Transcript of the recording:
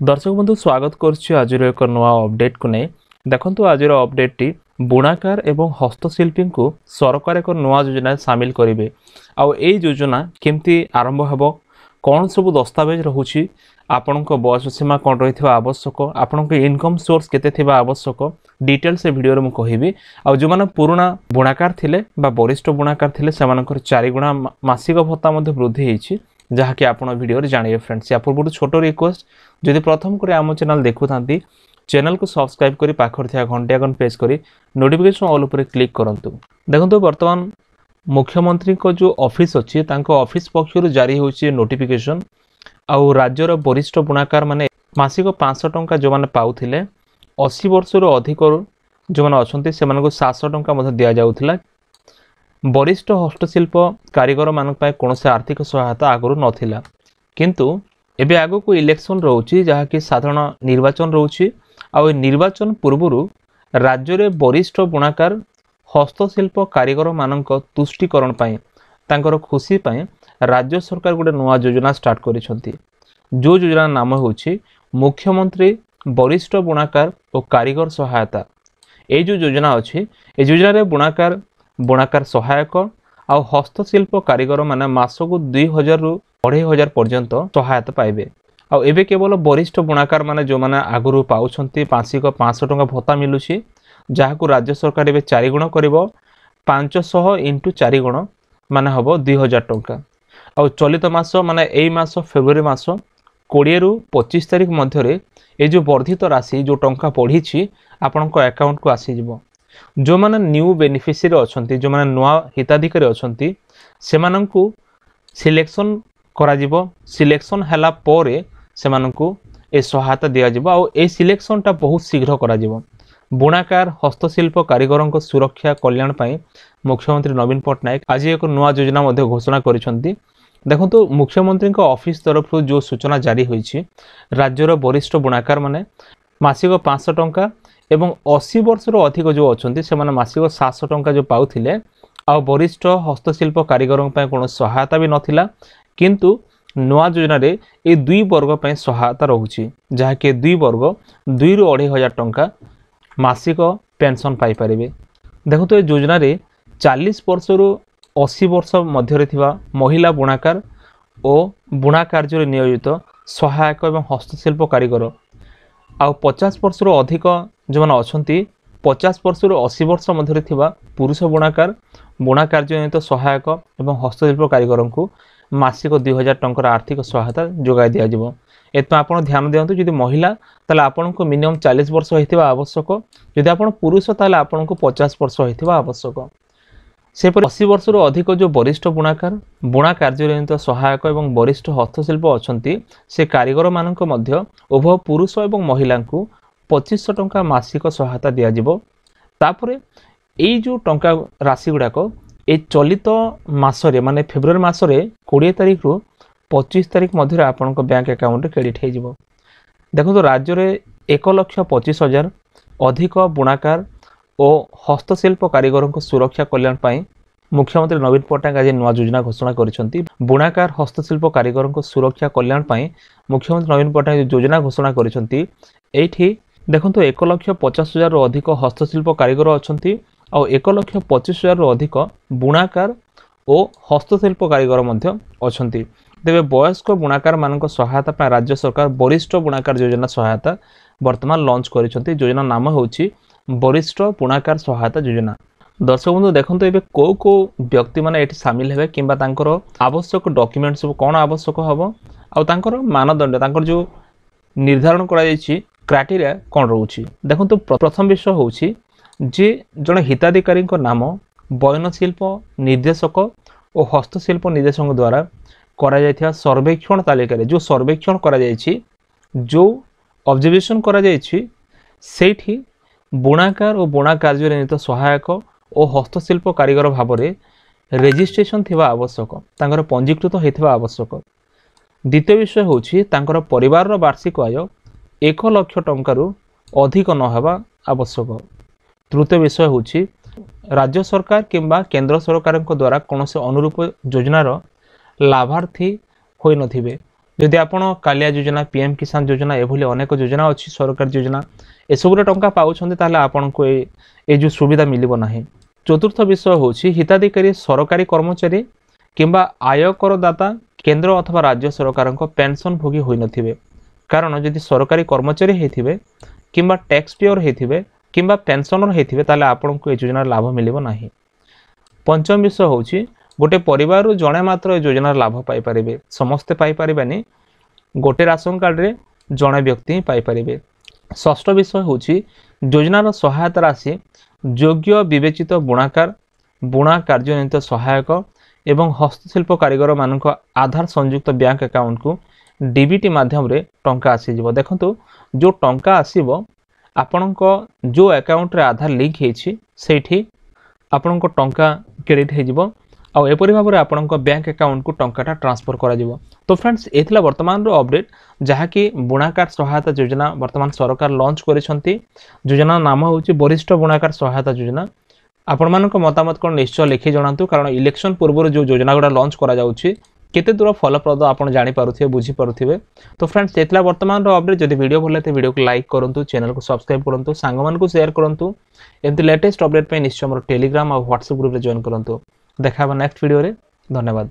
दर्शक बंधु स्वागत करुच्ची आज एक नुआ अपडेट को नहीं देखंतु आज अपडेट टी बुणाकार एवं हस्तशिल्पी को सरकार एक नुआ योजना सामिल करेंगे आउ ए योजना केमती आरंभ हेबो कौन सब दस्तावेज रहुची आपण बयस सीमा कौन रही आवश्यक आपण इनकम सोर्स केते थिबा आवश्यक डिटेल से वीडियो में कहबी आ जो माने पुराना बुणाकार थिले बा वरिष्ठ बुणाकार थिले सेमानकर 4 गुणा मासिक भत्ता मध्ये वृद्धि हेछि जहाँकि आपण वीडियो जानिए फ्रेंड्स या पूर्व छोट रिक्वेस्ट जदि प्रथम करे आम चैनल देखु थांती चैनल को सब्सक्राइब करी पाखर थिया घंटे आइकन प्रेस करी नोटिफिकेशन ऑल ऊपर क्लिक करंतु। देखंतु वर्तमान मुख्यमंत्री को जो ऑफिस अछि तांको ऑफिस पक्षरु जारी होछि नोटिफिकेशन आउ राज्यर वरिष्ठ बुणाकार माने मासिक 500 टंका जो माने पाउथिले 80 वर्ष रो अधिक जो माने अछंती से मानको 700 टंका मध्ये दिया जाउथिला। वरिष्ठ हस्तशिल्प कारीगर मानक पाए कोनोसे आर्थिक सहायता आगरु नथिला किंतु एबे आगो को इलेक्शन रहउची जहा कि साधारण निर्वाचन रहउची आ निर्वाचन पूर्वरु राज्य रे वरिष्ठ बुणाकार हस्तशिल्प कारीगर मानक तुष्टिकरण पाए तांकर खुशी पाए राज्य सरकार गोटे नुआ योजना स्टार्ट करिसंती जो योजना नाम होछि मुख्यमंत्री वरिष्ठ बुणाकार और कारीगर सहायता। ए जो योजना अछि ए योजना रे बुणाकार सहायक आ हस्तशिल्प कारीगर माने मासको 2000 रु 2500 पर्यंत सहायता पाइबे। आ एबे केवल वरिष्ठ बुणाकार माने जो माने आगुरु पाउछंती मासिक 500 टंका भत्ता मिलुछि जहाकु राज्य सरकार एबे 4 गुण करिवो 500 × 4 गुण माने हबो 2000 टंका। आ चलित मास माने एई मास फेब्रुआरी मास 20 रु 25 तारिख मध्य रे ए जो वर्धित राशि जो टंका पढ़ी आपनको अकाउंट को आसी जिवो। जो माने न्यू बेनिफिशियरी अछंती जो माने नुआ हिताधिकारी अछंती सेमानंकु सिलेक्शन करा जिवो। सिलेक्शन हला पोरे सेमानंकु ए सहायता दिया जिवो आ ए सिलेक्शन ता बहुत शीघ्र करा जिवो। बुणाकार हस्तशिल्प कारीगरंक सुरक्षा कल्याण पाई मुख्यमंत्री नवीन पटनायक आज एक नुआ योजना मध्ये घोषणा करिसंती। देखंतु मुख्यमंत्री को ऑफिस तरफ जो सूचना जारी होईछि राज्यर वरिष्ठ बुणाकार माने मासिक 500 टंका एवं 80 वर्ष रो अधिक जो अछंती से माने मासिक 700 टंका जो पाउथिले आ वरिष्ठ हस्तशिल्प कारीगरंक पाई कोनो सहायता भी नथिला किंतु नुआ योजना रे ए दुई वर्ग पाई सहायता रहुछि जहा के दुई वर्ग 2 रु 2500 टंका मासिक पेंशन पाई परिबे। देखो तो ए योजना रे 40 वर्ष रु 80 वर्ष मध्य रे थिबा महिला बुणाकार और बुणा कार्य नियोजित सहायक एवं हस्तशिल्प कारीगर आ 50 वर्ष रु अधिक जो माने अछंती 50 वर्ष रु 80 वर्ष मध्य रे थिबा पुरुष बुणाकार बुणा कार्य नियोजित सहायक एवं हस्तशिल्प कारीगर को मासिक 2000 टंकर आर्थिक सहायता जोगाई दिया जिवो। एत आपण ध्यान दियंतु जदि महिला ताले आपण को मिनिमम 40 वर्ष होइथिबा आवश्यक जदि आपण पुरुष ताले आपण को 50 वर्ष होइथिबा आवश्यक। सेपर 80 वर्ष रु अधिक जो वरिष्ठ बुणाकार बुणा कार्य सहायक एवं वरिष्ठ हस्तशिल्प अछंती से कारीगर मानक मध्य उभय पुरुष एवं महिला को 2500 टंका मासिक सहायता दिया जिवो। तापरे एई जो टंका राशि गुडाक ए चलित मासरे माने फेब्रुआरी मासरे 20 तारिख रु 25 तारिख मध्य आपण बैंक अकाउंट क्रेडिट हे जिवो। देखो तो राज्य रे 1,25,000 अधिक बुणाकार और हस्तशिल्प कारीगर सुरक्षा कल्याण पाई मुख्यमंत्री नवीन पटनायक आज नुआ योजना घोषणा करिसंती। बुणाकार हस्तशिल्प कारीगर सुरक्षा कल्याण पाई मुख्यमंत्री नवीन पटनायक योजना घोषणा करिसंती। एठी देखंतु 1,50,000 रु अधिक हस्तशिल्प कारीगर अछंती और 1,25,000 रु अधिक बुणाकार और हस्तशिल्प कारीगर मध्य अछंती। तेबे वयस्क बुणाकार मानक सहायता पाई राज्य सरकार वरिष्ठ बुणाकार योजना सहायता वर्तमान लॉन्च करिसंती। योजना नाम होछि वरिष्ठ बुणाकार सहायता योजना। दर्शक बंधु देखंतु एबे को व्यक्ति माने एठी शामिल हेबे किंबा तांकर आवश्यक डॉक्यूमेंट सब कोन आवश्यक हबो आ तांकर मानदंड तांकर जो निर्धारण करा जायछि क्राइटेरिया कोन रहउछि। देखंतु प्रथम विषय होछि जे जने हिताधिकारी नाम बयनशिल्प निर्देशक और हस्तशिल्प निर्देशक द्वारा करा जायथिया सर्वेक्षण तालिका रे जो सर्वेक्षण करा जायछि जो ऑब्जर्वेशन करा जायछि सेठी बुणाकार और बुणा कार्य निमित्त सहायक और हस्तशिल्प कारीगर भाव में रेजिस्ट्रेशन थिबा आवश्यक तांकर पंजीकृत होइथिबा आवश्यक। द्वितीय विषय होछि तांकर परिवार रो वार्षिक आय 1 लाख टंका रु अधिक न हेबा आवश्यक। तृतीय विषय होछि राज्य सरकार किंबा केंद्र सरकार द्वारा कौन से अनुरूप योजनार लाभार्थी होई नथिबे जदि आपण कालिया योजना पीएम किसान योजना एभली अनेक योजना अच्छी सरकारी योजना एसबुरे टंका पाउछन्ते ताले आपनको ए जो सुविधा मिलिबो नाही। चतुर्थ विषय होछि हिताधिकारी सरकारी कर्मचारी किंबा आयकरदाता केंद्र अथवा राज्य सरकार पेंशन भोगी होई नथिबे। कारण जदि सरकारी कर्मचारी हेथिबे किंबा टैक्स पेयर हेथिबे किंबा पेंशनर हेथिबे ताले आपनको ए योजना लाभ मिलिबो नाही। पंचम विषय होछि गोटे परिवार जड़े मात्र योजनार लाभ पाइपर समस्ते पाइपारे गोटे राशन कार्ड रे जड़े व्यक्ति ही पाइपर। षष्ठ विषय होछि योजनार सहायता राशि योग्य विवेचित बुणाकार बुणा कार्यनिरत सहायक एवं हस्तशिल्प कारीगर मानक आधार संयुक्त बैंक अकाउंट को डीबीटी माध्यम रे टंका आसीजिवो। देखंतु जो टंका आसीबो आपणको जो अकाउंट रे आधार लिंक हेछि सेठी आपणको टंका क्रेडिट हेजिवो आउ एपरि भाबरे आपणको बैंक अकाउंट को टंकाटा ट्रांसफर करा जिवो। तो फ्रेंड्स एथिला वर्तमान रो अपडेट जहाँकि बुणाकार सहायता योजना वर्तमान सरकार लॉन्च करिसंती। योजना नाम होछि वरिष्ठ बुणाकार सहायता योजना। आपण मानक मतामत कोन निश्चय लिखि जणांतु कारण इलेक्शन पूर्व जो योजना गुडा लॉन्च करा जाउछि केते दूर फलप्रद आपण जानि पारुथिबे बुझी पारुथिबे। तो फ्रेंड्स एथिला वर्तमान रो अपडेट जदि वीडियो भल लागे वीडियो को लाइक करंतु चैनल को सब्सक्राइब करंतु सांग मान को शेयर करंतु एमती लेटेस्ट अपडेट पे निश्चय मोर टेलीग्राम और व्हाट्सएप ग्रुप रे जॉइन करंतु। देखा नेक्स्ट वीडियो रे। धन्यवाद।